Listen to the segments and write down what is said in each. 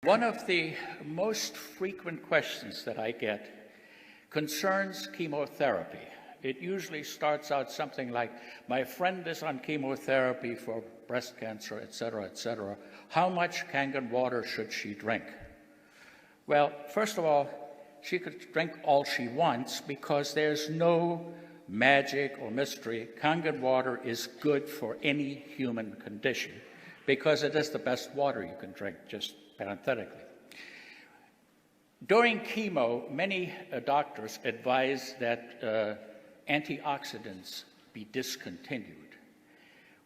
One of the most frequent questions that I get concerns chemotherapy. It usually starts out something like, my friend is on chemotherapy for breast cancer, etc., etc. How much Kangen water should she drink? Well, first of all, she could drink all she wants because there's no magic or mystery. Kangen water is good for any human condition because it is the best water you can drink, just parenthetically. During chemo, many doctors advise that antioxidants be discontinued.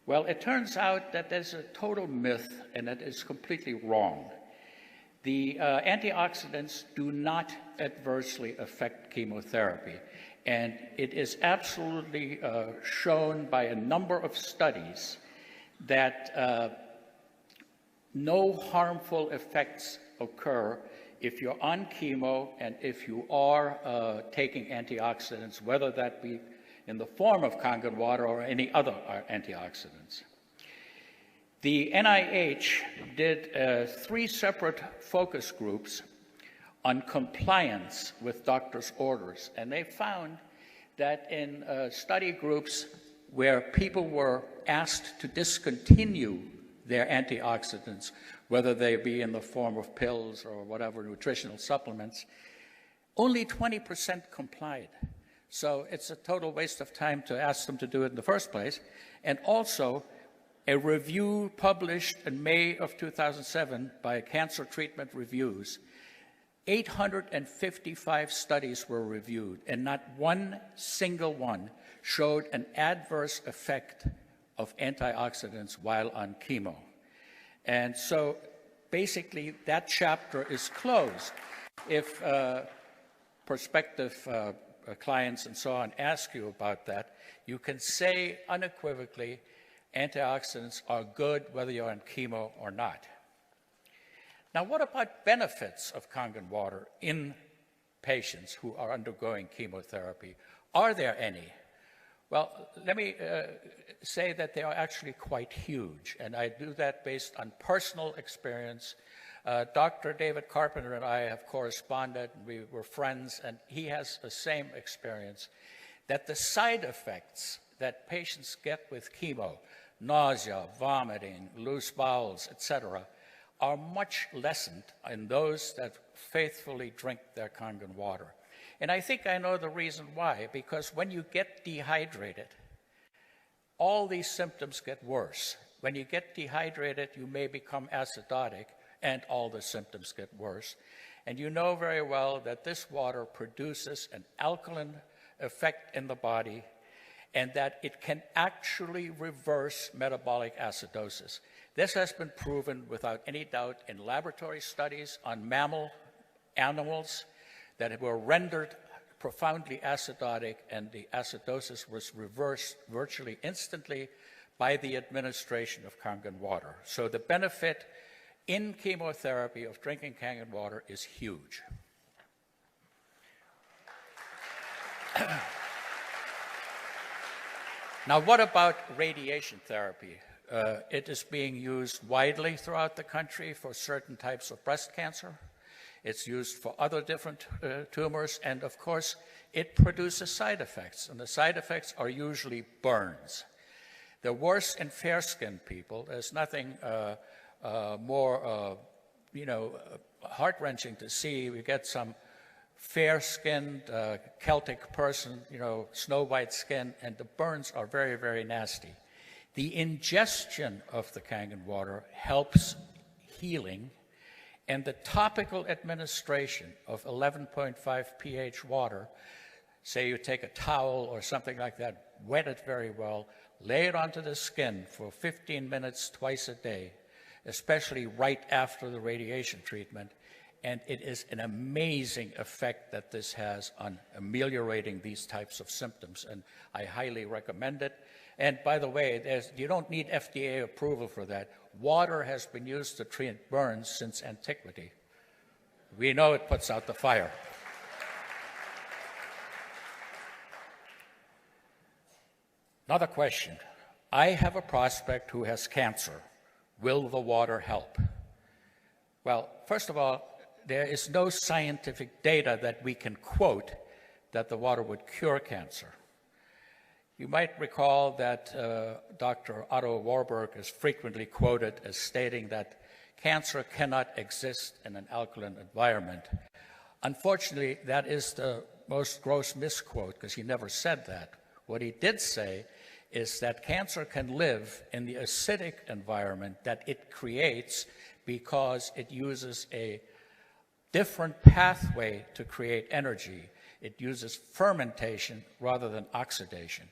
Well, it turns out that there's a total myth, and that is completely wrong. The antioxidants do not adversely affect chemotherapy, and it is absolutely shown by a number of studies that no harmful effects occur if you're on chemo and if you are taking antioxidants, whether that be in the form of Kangen water or any other antioxidants. The NIH did 3 separate focus groups on compliance with doctors' orders, and they found that in study groups where people were asked to discontinue their antioxidants, whether they be in the form of pills or whatever nutritional supplements, only 20% complied. So it's a total waste of time to ask them to do it in the first place. And also, a review published in May of 2007 by Cancer Treatment Reviews, 855 studies were reviewed, and not one single one showed an adverse effect of antioxidants while on chemo. And so basically that chapter is closed. If prospective clients and so on ask you about that, you can say unequivocally antioxidants are good whether you're on chemo or not. Now, what about benefits of Kangen water in patients who are undergoing chemotherapy? Are there any? Well, let me say that they are actually quite huge, and I do that based on personal experience. Dr. David Carpenter and I have corresponded, we were friends, and he has the same experience, that the side effects that patients get with chemo, nausea, vomiting, loose bowels, etc., are much lessened in those that faithfully drink their Kangen water. And I think I know the reason why, because when you get dehydrated, all these symptoms get worse. When you get dehydrated, you may become acidotic, and all the symptoms get worse. And you know very well that this water produces an alkaline effect in the body, and that it can actually reverse metabolic acidosis. This has been proven without any doubt in laboratory studies on mammal animals that were rendered profoundly acidotic, and the acidosis was reversed virtually instantly by the administration of Kangen water. So the benefit in chemotherapy of drinking Kangen water is huge. Now, what about radiation therapy? It is being used widely throughout the country for certain types of breast cancer. It's used for other different tumors, and of course, it produces side effects, and the side effects are usually burns. They're worse in fair-skinned people. There's nothing more, heart-wrenching to see. We get some fair-skinned Celtic person, snow-white skin, and the burns are very, very nasty. The ingestion of the Kangen water helps healing, and the topical administration of 11.5 pH water, say you take a towel or something like that, wet it very well, lay it onto the skin for 15 minutes twice a day, especially right after the radiation treatment, and it is an amazing effect that this has on ameliorating these types of symptoms, and I highly recommend it. And by the way, you don't need FDA approval for that. Water has been used to treat burns since antiquity. We know it puts out the fire. Another question. I have a prospect who has cancer. Will the water help? Well, first of all, there is no scientific data that we can quote that the water would cure cancer. You might recall that Dr. Otto Warburg is frequently quoted as stating that cancer cannot exist in an alkaline environment. Unfortunately, that is the most gross misquote, because he never said that. What he did say is that cancer can live in the acidic environment that it creates because it uses a different pathway to create energy. It uses fermentation rather than oxidation.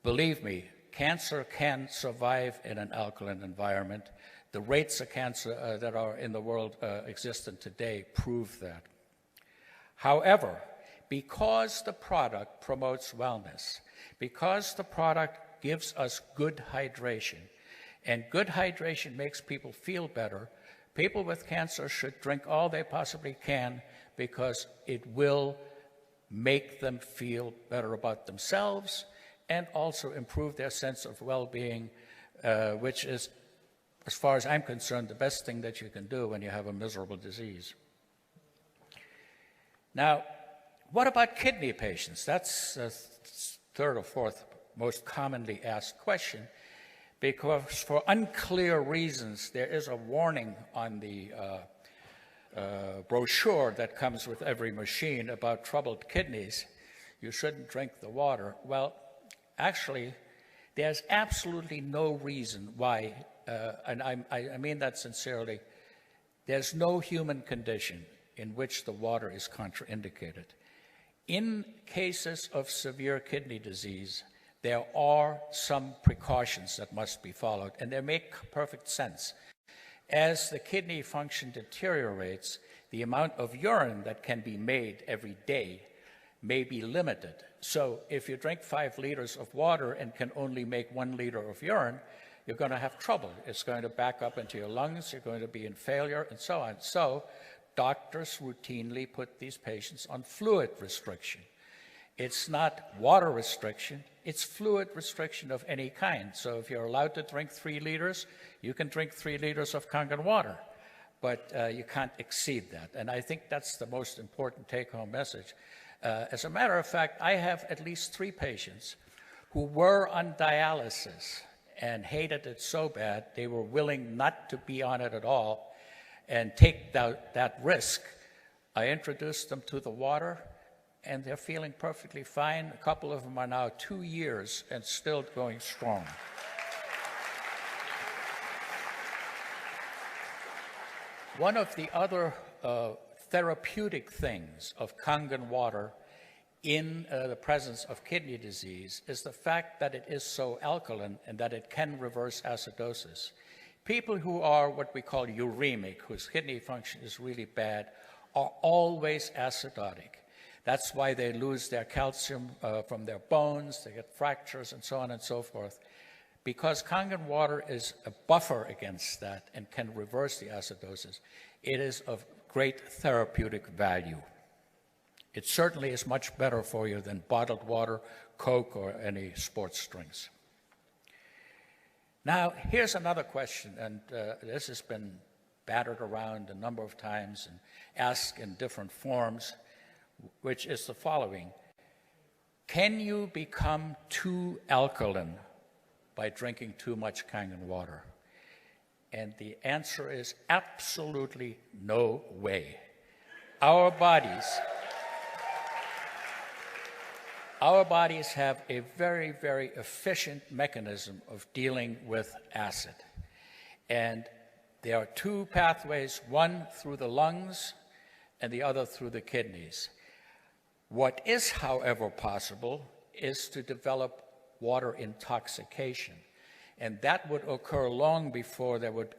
Believe me, cancer can survive in an alkaline environment. The rates of cancer that are in the world existent today prove that. However, because the product promotes wellness, because the product gives us good hydration, and good hydration makes people feel better, people with cancer should drink all they possibly can, because it will make them feel better about themselves and also improve their sense of well-being, which is, as far as I'm concerned, the best thing that you can do when you have a miserable disease. Now, what about kidney patients? That's the third or fourth most commonly asked question, because for unclear reasons, there is a warning on the brochure that comes with every machine about troubled kidneys. You shouldn't drink the water. Well, actually, there's absolutely no reason why, and I mean that sincerely, there's no human condition in which the water is contraindicated. In cases of severe kidney disease, there are some precautions that must be followed, and they make perfect sense. As the kidney function deteriorates, the amount of urine that can be made every day may be limited. So if you drink 5 liters of water and can only make 1 liter of urine, you're going to have trouble. It's going to back up into your lungs, you're going to be in failure, and so on. So doctors routinely put these patients on fluid restriction. It's not water restriction, it's fluid restriction of any kind. So if you're allowed to drink 3 liters, you can drink 3 liters of Kangen water, but you can't exceed that. And I think that's the most important take-home message. As a matter of fact, I have at least 3 patients who were on dialysis and hated it so bad they were willing not to be on it at all and take that risk. I introduced them to the water, and they're feeling perfectly fine. A couple of them are now 2 years and still going strong. One of the other therapeutic things of Kangen water in the presence of kidney disease is the fact that it is so alkaline and that it can reverse acidosis. People who are what we call uremic, whose kidney function is really bad, are always acidotic. That's why they lose their calcium from their bones, they get fractures, and so on and so forth. Because Kangen water is a buffer against that and can reverse the acidosis, it is of great therapeutic value. It certainly is much better for you than bottled water, Coke, or any sports drinks. Now, here's another question, and this has been battered around a number of times and asked in different forms, which is the following. Can you become too alkaline by drinking too much Kangen water? And the answer is absolutely no way. Our bodies have a very, very efficient mechanism of dealing with acid. And there are 2 pathways, one through the lungs and the other through the kidneys. What is, however, possible is to develop water intoxication. And that would occur long before there would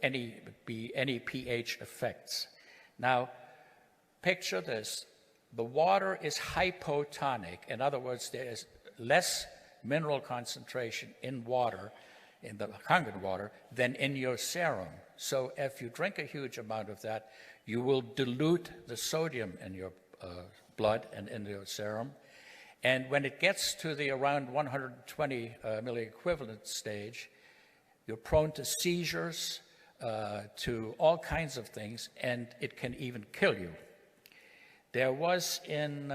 be any pH effects. Now, picture this. The water is hypotonic. In other words, there is less mineral concentration in water, in the Kangen water, than in your serum. So if you drink a huge amount of that, you will dilute the sodium in your blood and in your serum. And when it gets to the around 120 milliequivalent stage, you're prone to seizures, to all kinds of things, and it can even kill you. There was in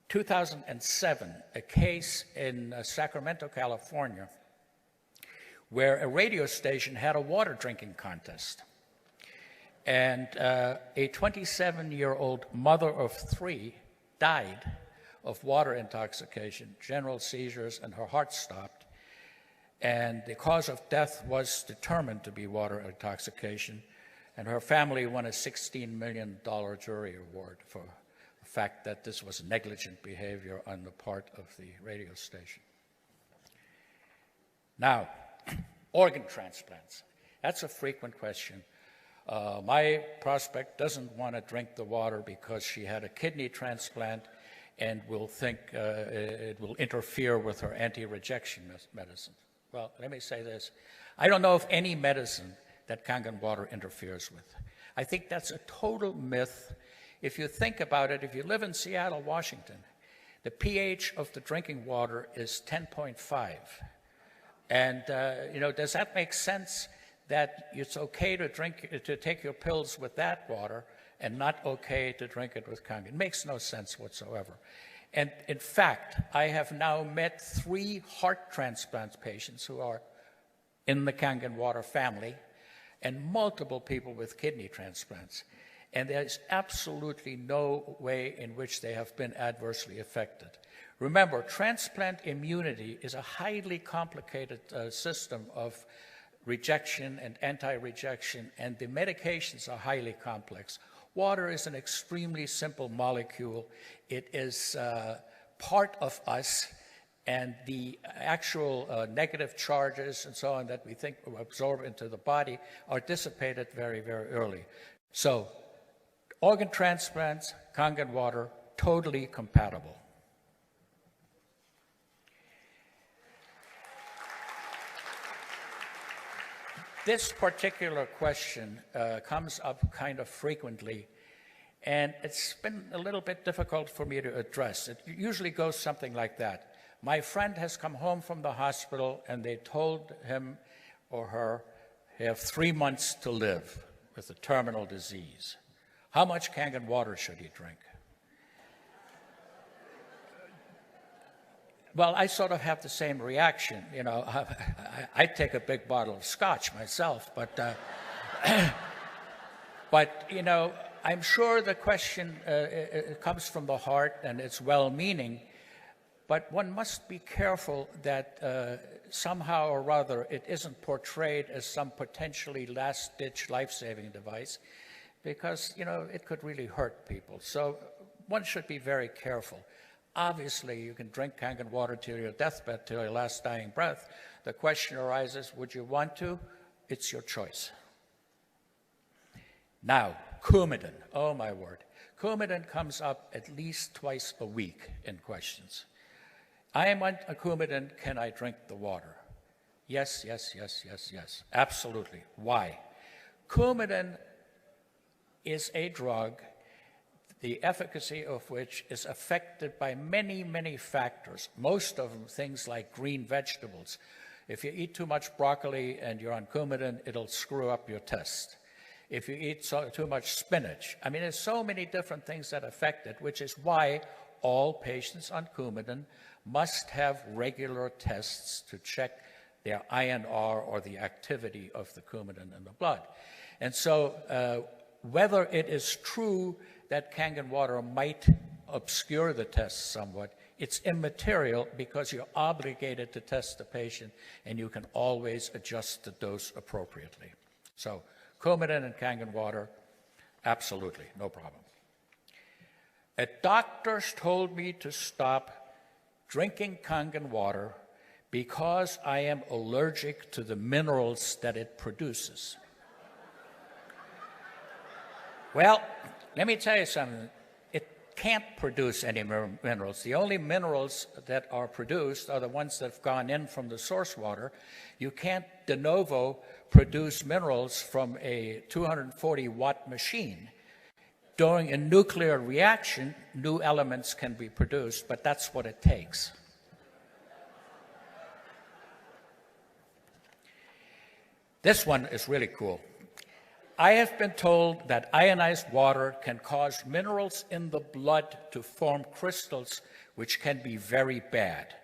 2007 a case in Sacramento, California, where a radio station had a water drinking contest. And a 27-year-old mother of 3 died of water intoxication, general seizures, and her heart stopped. And the cause of death was determined to be water intoxication. And her family won a $16 million jury award for the fact that this was negligent behavior on the part of the radio station. Now, organ transplants. That's a frequent question. My prospect doesn't want to drink the water because she had a kidney transplant and will think it will interfere with her anti-rejection medicine. Well, let me say this. I don't know of any medicine that Kangen water interferes with. I think that's a total myth. If you think about it, if you live in Seattle, Washington, the pH of the drinking water is 10.5. And, does that make sense that it's okay to take your pills with that water and not okay to drink it with Kangen? It makes no sense whatsoever. And in fact, I have now met 3 heart transplant patients who are in the Kangen water family and multiple people with kidney transplants. And there's absolutely no way in which they have been adversely affected. Remember, transplant immunity is a highly complicated system of rejection and anti-rejection, and the medications are highly complex. Water is an extremely simple molecule. It is part of us, and the actual negative charges and so on that we think will absorb into the body are dissipated very, very early. So, organ transplants, Kangen water, totally compatible. This particular question comes up kind of frequently, and it's been a little bit difficult for me to address. It usually goes something like that. My friend has come home from the hospital, and they told him or her they have 3 months to live with a terminal disease. How much Kangen water should he drink? Well, I sort of have the same reaction. I take a big bottle of scotch myself, but I'm sure the question it comes from the heart and it's well-meaning, but one must be careful that somehow or other it isn't portrayed as some potentially last-ditch life-saving device, because it could really hurt people. So one should be very careful. Obviously, you can drink Kangen water till your deathbed, till your last dying breath. The question arises, would you want to? It's your choice. Now, Coumadin. Oh, my word. Coumadin comes up at least twice a week in questions. I am on a Coumadin. Can I drink the water? Yes, yes, yes, yes, yes. Absolutely. Why? Coumadin is a drug the efficacy of which is affected by many, many factors, most of them things like green vegetables. If you eat too much broccoli and you're on Coumadin, it'll screw up your test. If you eat too much spinach, I mean, there's so many different things that affect it, which is why all patients on Coumadin must have regular tests to check their INR or the activity of the Coumadin in the blood. And so whether it is true that Kangen water might obscure the test somewhat, it's immaterial because you're obligated to test the patient and you can always adjust the dose appropriately. So Coumadin and Kangen water, absolutely, no problem. A doctor told me to stop drinking Kangen water because I am allergic to the minerals that it produces. Well, let me tell you something. It can't produce any minerals. The only minerals that are produced are the ones that have gone in from the source water. You can't de novo produce minerals from a 240-watt machine. During a nuclear reaction, new elements can be produced, but that's what it takes. This one is really cool. I have been told that ionized water can cause minerals in the blood to form crystals, which can be very bad.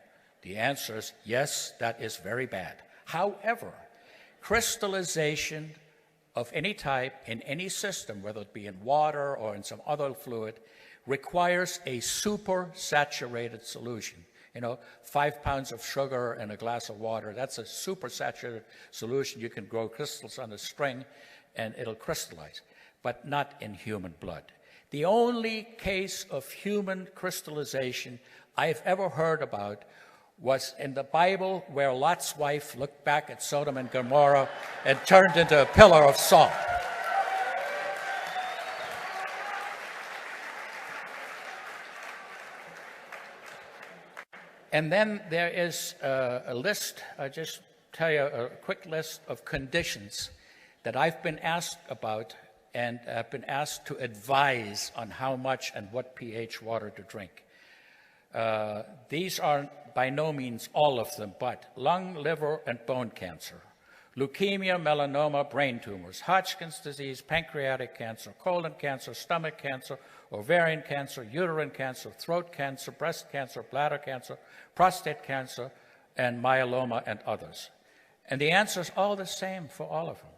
The answer is yes, that is very bad. However, crystallization of any type in any system, whether it be in water or in some other fluid, requires a supersaturated solution. 5 pounds of sugar in a glass of water, that's a supersaturated solution. You can grow crystals on a string and it'll crystallize, but not in human blood. The only case of human crystallization I've ever heard about was in the Bible, where Lot's wife looked back at Sodom and Gomorrah and turned into a pillar of salt. And then there is a list, I'll just tell you a quick list of conditions that I've been asked about and have been asked to advise on how much and what pH water to drink. These are by no means all of them, but lung, liver, and bone cancer, leukemia, melanoma, brain tumors, Hodgkin's disease, pancreatic cancer, colon cancer, stomach cancer, ovarian cancer, uterine cancer, throat cancer, breast cancer, bladder cancer, prostate cancer, and myeloma, and others. And the answer is all the same for all of them.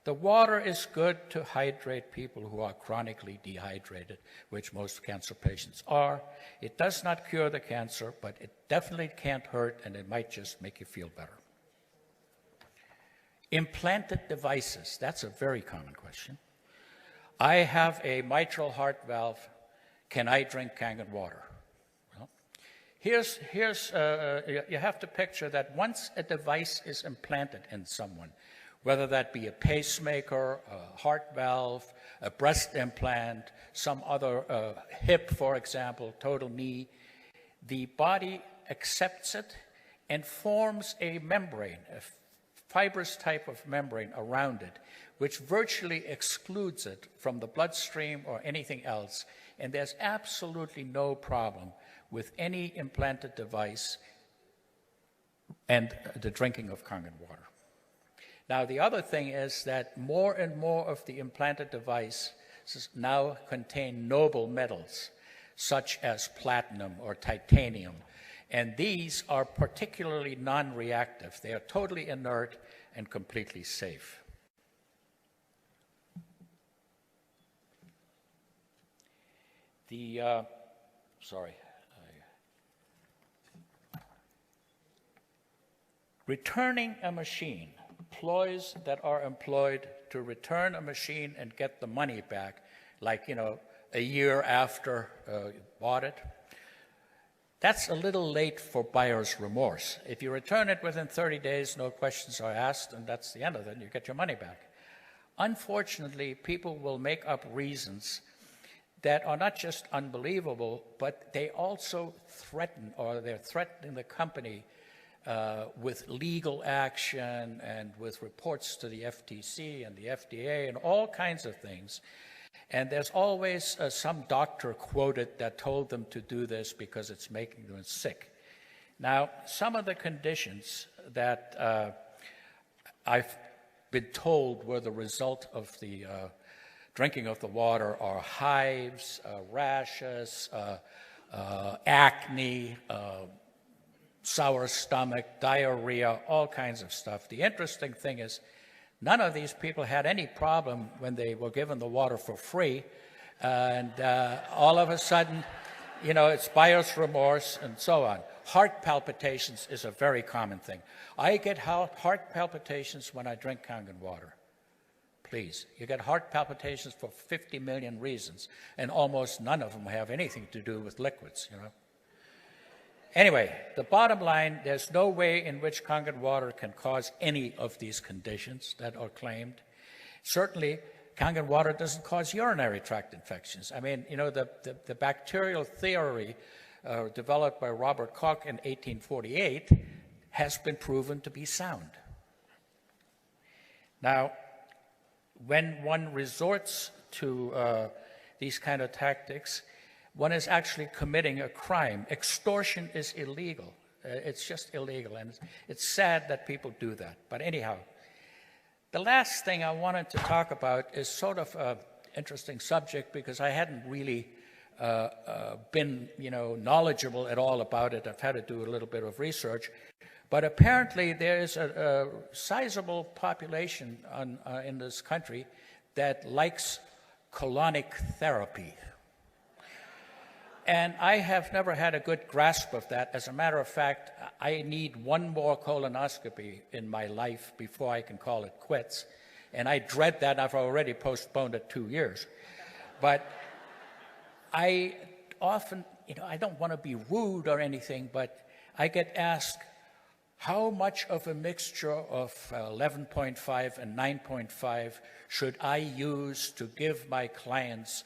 The water is good to hydrate people who are chronically dehydrated, which most cancer patients are. It does not cure the cancer, but it definitely can't hurt, and it might just make you feel better. Implanted devices, that's a very common question. I have a mitral heart valve. Can I drink Kangen water? Well, you have to picture that once a device is implanted in someone, whether that be a pacemaker, a heart valve, a breast implant, some other hip, for example, total knee, the body accepts it and forms a membrane, a fibrous type of membrane around it, which virtually excludes it from the bloodstream or anything else. And there's absolutely no problem with any implanted device and the drinking of Kangen water. Now, the other thing is that more and more of the implanted devices now contain noble metals, such as platinum or titanium. And these are particularly non-reactive. They are totally inert and completely safe. Returning a machine, ploys that are employed to return a machine and get the money back, like, a year after you bought it, that's a little late for buyer's remorse. If you return it within 30 days, no questions are asked, and that's the end of it, and you get your money back. Unfortunately, people will make up reasons that are not just unbelievable, but they also threaten, or they're threatening the company with legal action and with reports to the FTC and the FDA and all kinds of things. And there's always some doctor quoted that told them to do this because it's making them sick. Now, some of the conditions that I've been told were the result of the drinking of the water are hives, rashes, acne, sour stomach, diarrhea, all kinds of stuff. The interesting thing is none of these people had any problem when they were given the water for free, and all of a sudden, it's buyer's remorse and so on. Heart palpitations is a very common thing. I get heart palpitations when I drink Kangen water. Please, you get heart palpitations for 50 million reasons, and almost none of them have anything to do with liquids, Anyway, the bottom line, there's no way in which Kangen water can cause any of these conditions that are claimed. Certainly, Kangen water doesn't cause urinary tract infections. I mean, the bacterial theory developed by Robert Koch in 1848 has been proven to be sound. Now, when one resorts to these kind of tactics, one is actually committing a crime. Extortion is illegal. It's just illegal, and it's sad that people do that. But anyhow, The last thing I wanted to talk about is sort of an interesting subject because I hadn't really been, knowledgeable at all about it. I've had to do a little bit of research. But apparently there is a sizable population in this country that likes colonic therapy. And I have never had a good grasp of that. As a matter of fact, I need one more colonoscopy in my life before I can call it quits. And I dread that. I've already postponed it 2 years. But I often, I don't want to be rude or anything, but I get asked, how much of a mixture of 11.5 and 9.5 should I use to give my clients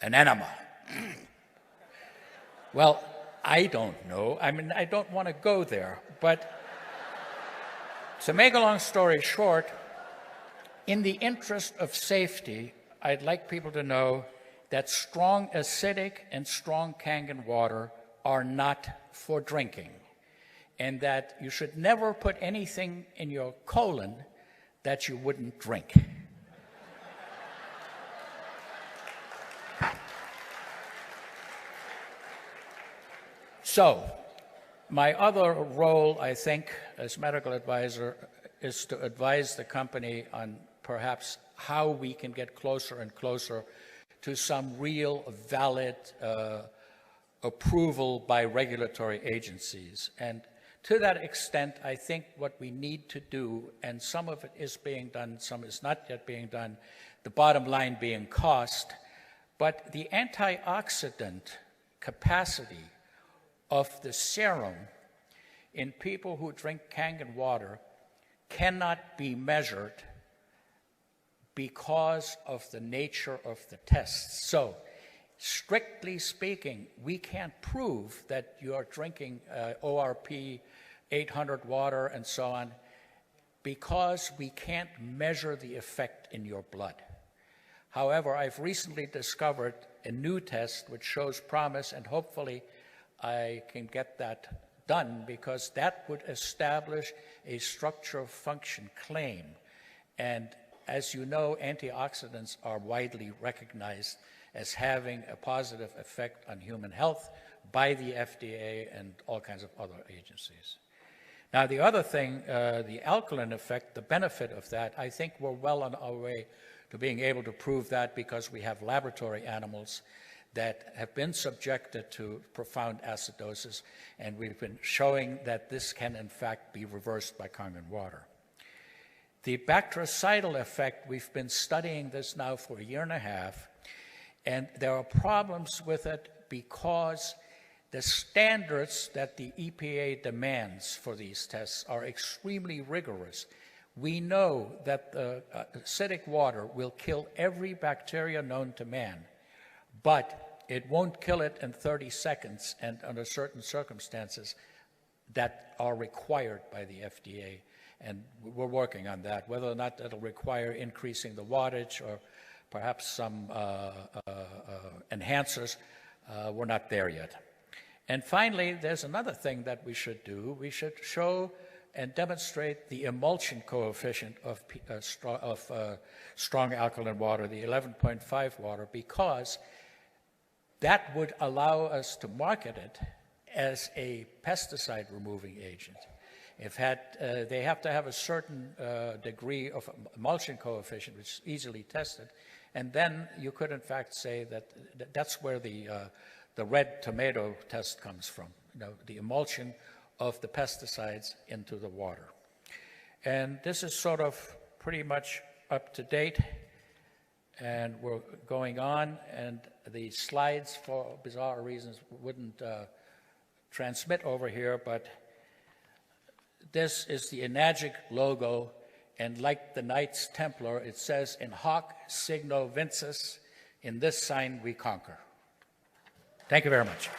an enema? Well, I don't know. I mean, I don't want to go there. But to make a long story short, in the interest of safety, I'd like people to know that strong acidic and strong Kangen water are not for drinking, and that you should never put anything in your colon that you wouldn't drink. So, my other role, I think, as medical advisor, is to advise the company on perhaps how we can get closer and closer to some real valid approval by regulatory agencies. And to that extent, I think what we need to do, and some of it is being done, some is not yet being done, the bottom line being cost, but the antioxidant capacity of the serum in people who drink Kangen water cannot be measured because of the nature of the tests. So, strictly speaking, we can't prove that you're drinking ORP 800 water and so on because we can't measure the effect in your blood. However, I've recently discovered a new test which shows promise, and hopefully I can get that done because that would establish a structure function claim. And as you know, antioxidants are widely recognized as having a positive effect on human health by the FDA and all kinds of other agencies. Now, the other thing, the alkaline effect, the benefit of that, I think we're well on our way to being able to prove that because we have laboratory animals that have been subjected to profound acidosis, and we've been showing that this can, in fact, be reversed by Kangen water. The bactericidal effect, we've been studying this now for 1.5 years, and there are problems with it because the standards that the EPA demands for these tests are extremely rigorous. We know that the acidic water will kill every bacteria known to man, but it won't kill it in 30 seconds and under certain circumstances that are required by the FDA. And we're working on that, whether or not that'll require increasing the wattage or perhaps some enhancers, we're not there yet. And finally, there's another thing that we should do. We should show and demonstrate the emulsion coefficient of strong alkaline water, the 11.5 water, because that would allow us to market it as a pesticide removing agent. They have to have a certain degree of emulsion coefficient, which is easily tested, and then you could in fact say that that's where the red tomato test comes from, the emulsion of the pesticides into the water. And this is sort of pretty much up to date, and we're going on, and the slides, for bizarre reasons, wouldn't transmit over here, but this is the Enagic logo, and like the Knights Templar, it says, in hoc signo vinces, in this sign we conquer. Thank you very much.